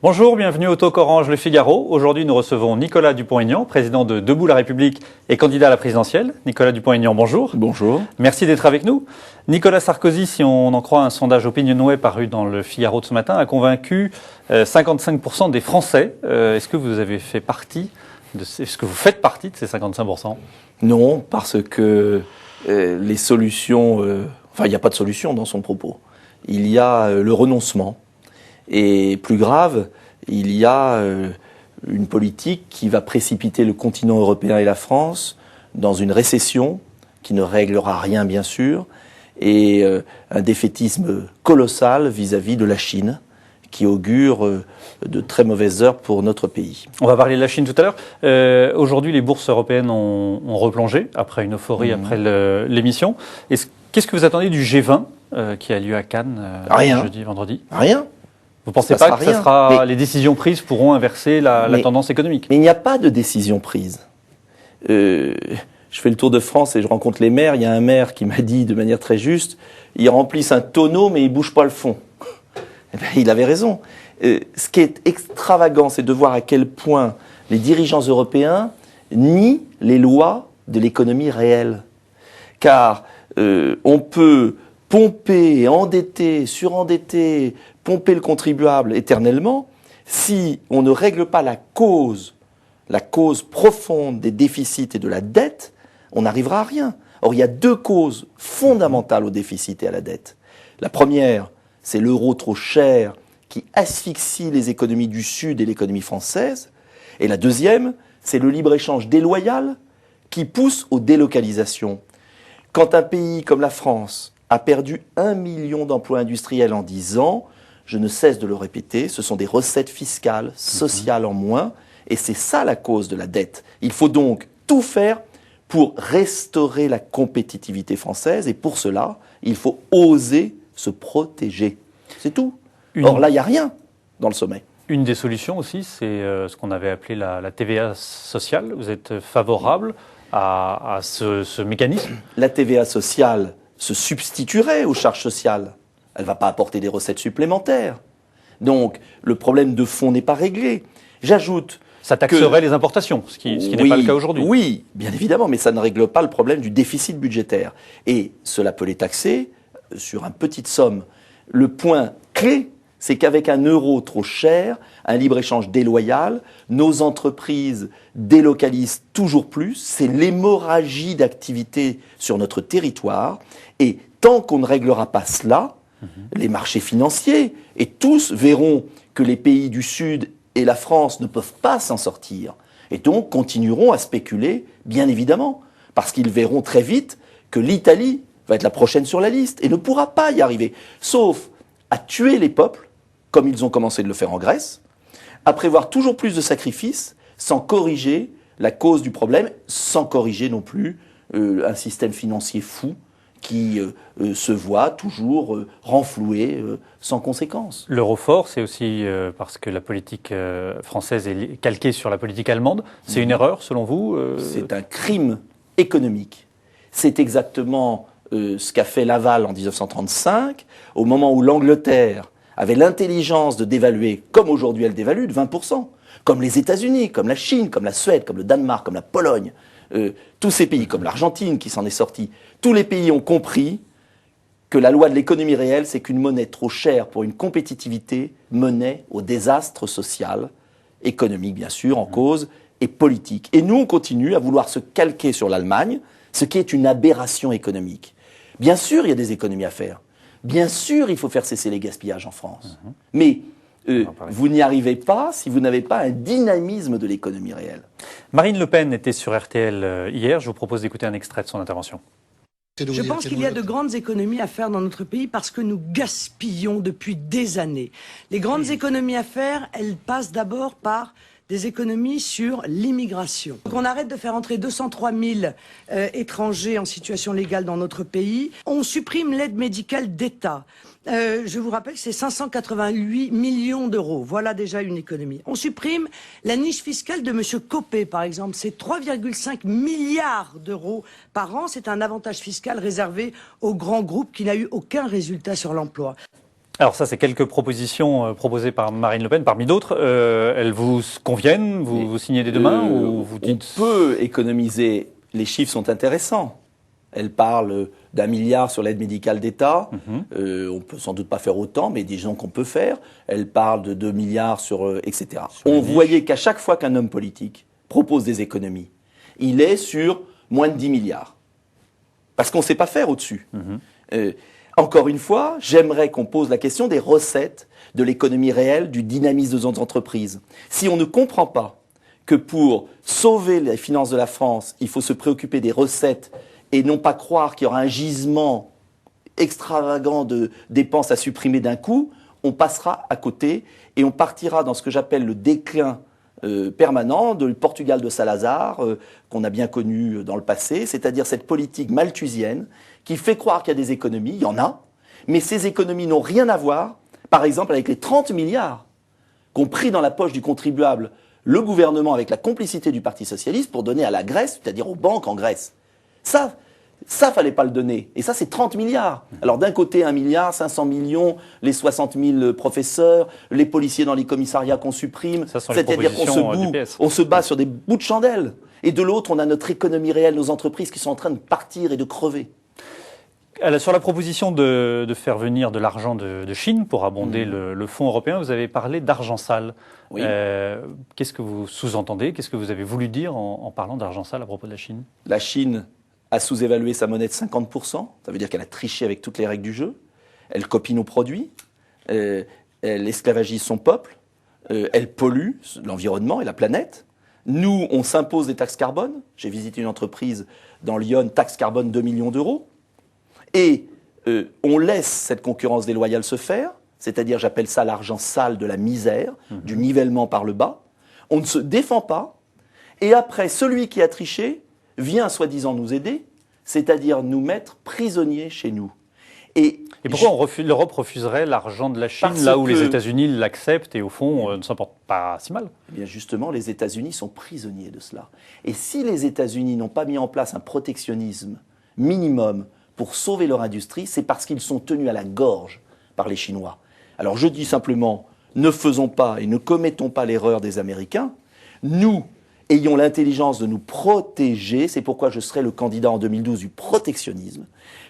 Bonjour, bienvenue au Talk Orange Le Figaro. Aujourd'hui, nous recevons Nicolas Dupont-Aignan, président de Debout la République et candidat à la présidentielle. Nicolas Dupont-Aignan, bonjour. Bonjour. Merci d'être avec nous. Nicolas Sarkozy, si on en croit un sondage Opinionway paru dans Le Figaro de ce matin, a convaincu 55% des Français. Est-ce que vous avez fait partie est-ce que vous faites partie de ces 55%? Non, parce que les solutions... Enfin, il n'y a pas de solution dans son propos. Il y a le renoncement. Et plus grave, il y a une politique qui va précipiter le continent européen et la France dans une récession qui ne réglera rien, bien sûr, et un défaitisme colossal vis-à-vis de la Chine, qui augure de très mauvaises heures pour notre pays. On va parler de la Chine tout à l'heure. Aujourd'hui, les bourses européennes ont replongé après une euphorie après l'émission. Qu'est-ce que vous attendez du G20 qui a lieu à Cannes jeudi, vendredi? Rien. Vous ne pensez pas que les décisions prises pourront inverser la tendance économique? Mais il n'y a pas de décision prise. Je fais le tour de France et je rencontre les maires. Il y a un maire qui m'a dit de manière très juste, ils remplissent un tonneau mais ils ne bougent pas le fond. Eh bien, il avait raison. Ce qui est extravagant, c'est de voir à quel point les dirigeants européens nient les lois de l'économie réelle. Car on peut pomper, endetter, surendetter, pomper le contribuable éternellement, si on ne règle pas la cause profonde des déficits et de la dette, on n'arrivera à rien. Or, il y a deux causes fondamentales au déficit et à la dette. La première, c'est l'euro trop cher qui asphyxie les économies du Sud et l'économie française. Et la deuxième, c'est le libre-échange déloyal qui pousse aux délocalisations. Quand un pays comme la France a perdu 1 million d'emplois industriels en 10 ans, je ne cesse de le répéter, ce sont des recettes fiscales, sociales en moins, et c'est ça la cause de la dette. Il faut donc tout faire pour restaurer la compétitivité française, et pour cela, il faut oser se protéger. C'est tout. Or là, il n'y a rien dans le sommet. Une des solutions aussi, c'est ce qu'on avait appelé la TVA sociale. Vous êtes favorable à ce mécanisme? La TVA sociale se substituerait aux charges sociales. Elle ne va pas apporter des recettes supplémentaires. Donc, le problème de fond n'est pas réglé. J'ajoute... Ça taxerait les importations, ce qui n'est pas le cas aujourd'hui. Oui, bien évidemment, mais ça ne règle pas le problème du déficit budgétaire. Et cela peut les taxer sur une petite somme. Le point clé, c'est qu'avec un euro trop cher, un libre-échange déloyal, nos entreprises délocalisent toujours plus. C'est l'hémorragie d'activité sur notre territoire. Et tant qu'on ne réglera pas cela, les marchés financiers et tous verront que les pays du Sud et la France ne peuvent pas s'en sortir. Et donc continueront à spéculer, bien évidemment, parce qu'ils verront très vite que l'Italie va être la prochaine sur la liste et ne pourra pas y arriver. Sauf à tuer les peuples, comme ils ont commencé de le faire en Grèce, à prévoir toujours plus de sacrifices, sans corriger la cause du problème, sans corriger non plus un système financier fou qui se voit toujours renfloué sans conséquence. L'euro fort, c'est aussi parce que la politique française est calquée sur la politique allemande. C'est une erreur, selon vous C'est un crime économique. C'est exactement ce qu'a fait Laval en 1935, au moment où l'Angleterre avait l'intelligence de dévaluer, comme aujourd'hui elle dévalue, de 20%, comme les États-Unis, comme la Chine, comme la Suède, comme le Danemark, comme la Pologne. Tous ces pays, comme l'Argentine qui s'en est sortie, tous les pays ont compris que la loi de l'économie réelle, c'est qu'une monnaie trop chère pour une compétitivité menait au désastre social, économique bien sûr, en cause, et politique. Et nous, on continue à vouloir se calquer sur l'Allemagne, ce qui est une aberration économique. Bien sûr, il y a des économies à faire. Bien sûr, il faut faire cesser les gaspillages en France. Mais vous n'y arrivez pas si vous n'avez pas un dynamisme de l'économie réelle. Marine Le Pen était sur RTL hier. Je vous propose d'écouter un extrait de son intervention. Je pense qu'il y a de grandes économies à faire dans notre pays parce que nous gaspillons depuis des années. Les grandes économies à faire, elles passent d'abord par des économies sur l'immigration. On arrête de faire entrer 203 000 étrangers en situation légale dans notre pays. On supprime l'aide médicale d'État. Je vous rappelle que c'est 588 millions d'euros. Voilà déjà une économie. On supprime la niche fiscale de M. Copé, par exemple. C'est 3,5 milliards d'euros par an. C'est un avantage fiscal réservé aux grands groupes qui n'a eu aucun résultat sur l'emploi. Alors ça, c'est quelques propositions proposées par Marine Le Pen, parmi d'autres. Elles vous conviennent? Vous signez dès demain ou vous dites... On peut économiser. Les chiffres sont intéressants. Elle parle d'1 milliard sur l'aide médicale d'État. On peut sans doute pas faire autant, mais disons qu'on peut faire. Elle parle de 2 milliards etc. On voyait qu'à chaque fois qu'un homme politique propose des économies, il est sur moins de 10 milliards. Parce qu'on ne sait pas faire au-dessus. Encore une fois, j'aimerais qu'on pose la question des recettes, de l'économie réelle, du dynamisme de nos entreprises. Si on ne comprend pas que pour sauver les finances de la France, il faut se préoccuper des recettes et non pas croire qu'il y aura un gisement extravagant de dépenses à supprimer d'un coup, on passera à côté et on partira dans ce que j'appelle le déclin permanent du Portugal de Salazar, qu'on a bien connu dans le passé, c'est-à-dire cette politique malthusienne qui fait croire qu'il y a des économies, il y en a, mais ces économies n'ont rien à voir, par exemple, avec les 30 milliards qu'ont pris dans la poche du contribuable le gouvernement avec la complicité du Parti socialiste pour donner à la Grèce, c'est-à-dire aux banques en Grèce. Ça, fallait pas le donner. Et ça, c'est 30 milliards. Alors d'un côté, 1 milliard, 500 millions, les 60 000 professeurs, les policiers dans les commissariats qu'on supprime. C'est-à-dire qu'on se bat sur des bouts de chandelle. Et de l'autre, on a notre économie réelle, nos entreprises qui sont en train de partir et de crever. Sur la proposition de faire venir de l'argent de Chine pour abonder le fonds européen, vous avez parlé d'argent sale. Oui. Qu'est-ce que vous sous-entendez? Qu'est-ce que vous avez voulu dire en parlant d'argent sale à propos de la Chine? La Chine a sous-évalué sa monnaie de 50%. Ça veut dire qu'elle a triché avec toutes les règles du jeu. Elle copie nos produits. Elle esclavagise son peuple. Elle pollue l'environnement et la planète. Nous, on s'impose des taxes carbone. J'ai visité une entreprise dans Lyon, taxe carbone 2 millions d'euros. Et on laisse cette concurrence déloyale se faire, c'est-à-dire, j'appelle ça l'argent sale de la misère, du nivellement par le bas. On ne se défend pas, et après, celui qui a triché vient soi-disant nous aider, c'est-à-dire nous mettre prisonniers chez nous. Et pourquoi l'Europe refuserait l'argent de la Chine, là où les États-Unis l'acceptent et au fond ne s'en portent pas si mal? Eh bien justement, les États-Unis sont prisonniers de cela. Et si les États-Unis n'ont pas mis en place un protectionnisme minimum pour sauver leur industrie, c'est parce qu'ils sont tenus à la gorge par les Chinois. Alors je dis simplement, ne faisons pas et ne commettons pas l'erreur des Américains. Nous ayons l'intelligence de nous protéger, c'est pourquoi je serai le candidat en 2012 du protectionnisme.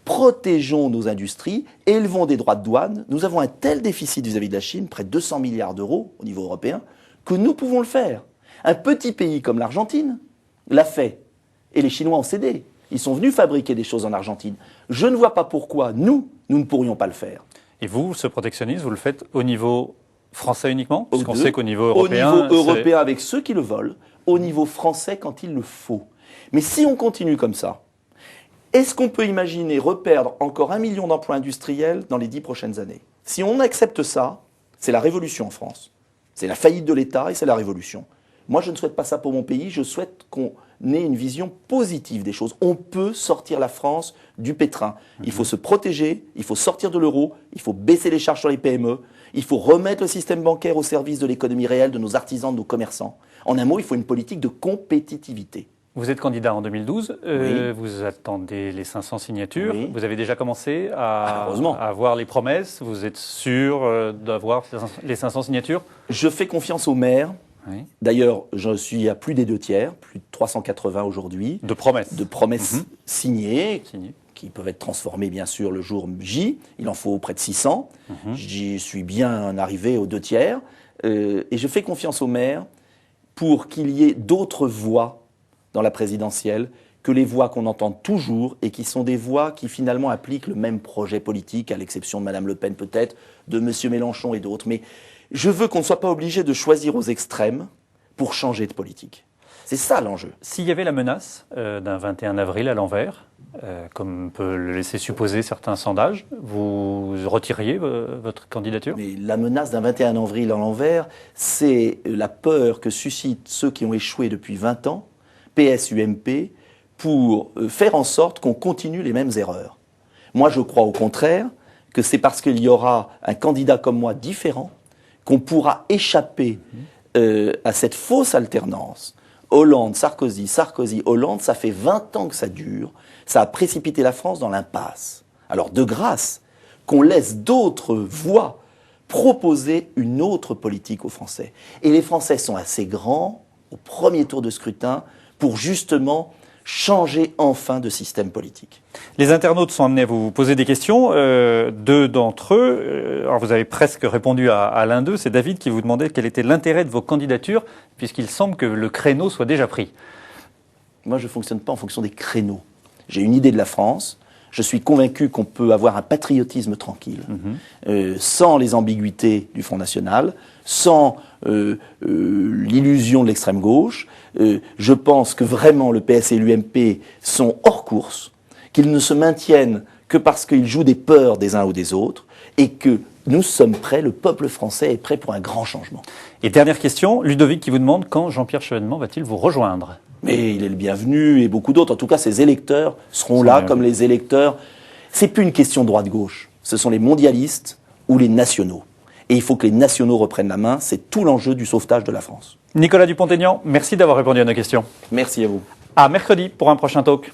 Protégeons nos industries, élevons des droits de douane. Nous avons un tel déficit vis-à-vis de la Chine, près de 200 milliards d'euros au niveau européen, que nous pouvons le faire. Un petit pays comme l'Argentine l'a fait, et les Chinois ont cédé. Ils sont venus fabriquer des choses en Argentine. Je ne vois pas pourquoi nous ne pourrions pas le faire. Et vous, ce protectionnisme, vous le faites au niveau français uniquement? Parce qu'on sait qu'au niveau européen... Au niveau européen avec ceux qui le veulent, au niveau français quand il le faut. Mais si on continue comme ça, est-ce qu'on peut imaginer reperdre encore 1 million d'emplois industriels dans les 10 prochaines années? Si on accepte ça, c'est la révolution en France. C'est la faillite de l'État et c'est la révolution. Moi, je ne souhaite pas ça pour mon pays, je souhaite qu'on ait une vision positive des choses. On peut sortir la France du pétrin. Il faut se protéger, il faut sortir de l'euro, il faut baisser les charges sur les PME, il faut remettre le système bancaire au service de l'économie réelle, de nos artisans, de nos commerçants. En un mot, il faut une politique de compétitivité. Vous êtes candidat en 2012, oui. Vous attendez les 500 signatures, oui. Vous avez déjà commencé à avoir les promesses, vous êtes sûr d'avoir les 500 signatures? Je fais confiance aux maires. Oui. D'ailleurs, je suis à plus des 2/3, plus de 380 aujourd'hui. De promesses. De promesses signées, qui peuvent être transformées bien sûr le jour J. Il en faut près de 600. J'y suis bien arrivé aux 2/3. Et je fais confiance aux maires pour qu'il y ait d'autres voix dans la présidentielle que les voix qu'on entend toujours et qui sont des voix qui finalement appliquent le même projet politique, à l'exception de Mme Le Pen peut-être, de M. Mélenchon et d'autres. Mais je veux qu'on ne soit pas obligé de choisir aux extrêmes pour changer de politique. C'est ça l'enjeu. S'il y avait la menace d'un 21 avril à l'envers, comme peut le laisser supposer certains sondages, vous retireriez votre candidature? Mais la menace d'un 21 avril à l'envers, c'est la peur que suscitent ceux qui ont échoué depuis 20 ans, PS, UMP, pour faire en sorte qu'on continue les mêmes erreurs. Moi, je crois au contraire que c'est parce qu'il y aura un candidat comme moi différent qu'on pourra échapper à cette fausse alternance. Hollande, Sarkozy, Sarkozy, Hollande, ça fait 20 ans que ça dure. Ça a précipité la France dans l'impasse. Alors, de grâce, qu'on laisse d'autres voix proposer une autre politique aux Français. Et les Français sont assez grands, au premier tour de scrutin, pour justement changer enfin de système politique. Les internautes sont amenés à vous poser des questions. Deux d'entre eux, alors vous avez presque répondu à l'un d'eux, c'est David qui vous demandait quel était l'intérêt de vos candidatures, puisqu'il semble que le créneau soit déjà pris. Moi, je ne fonctionne pas en fonction des créneaux. J'ai une idée de la France. Je suis convaincu qu'on peut avoir un patriotisme tranquille, sans les ambiguïtés du Front National, sans l'illusion de l'extrême gauche. Je pense que vraiment le PS et l'UMP sont hors course, qu'ils ne se maintiennent que parce qu'ils jouent des peurs des uns ou des autres, et que nous sommes prêts, le peuple français est prêt pour un grand changement. Et dernière question, Ludovic qui vous demande quand Jean-Pierre Chevènement va-t-il vous rejoindre ? Mais il est le bienvenu, et beaucoup d'autres. En tout cas, ses électeurs seront là, comme les électeurs. C'est plus une question droite-gauche. Ce sont les mondialistes ou les nationaux. Et il faut que les nationaux reprennent la main. C'est tout l'enjeu du sauvetage de la France. Nicolas Dupont-Aignan, merci d'avoir répondu à nos questions. Merci à vous. À mercredi pour un prochain talk.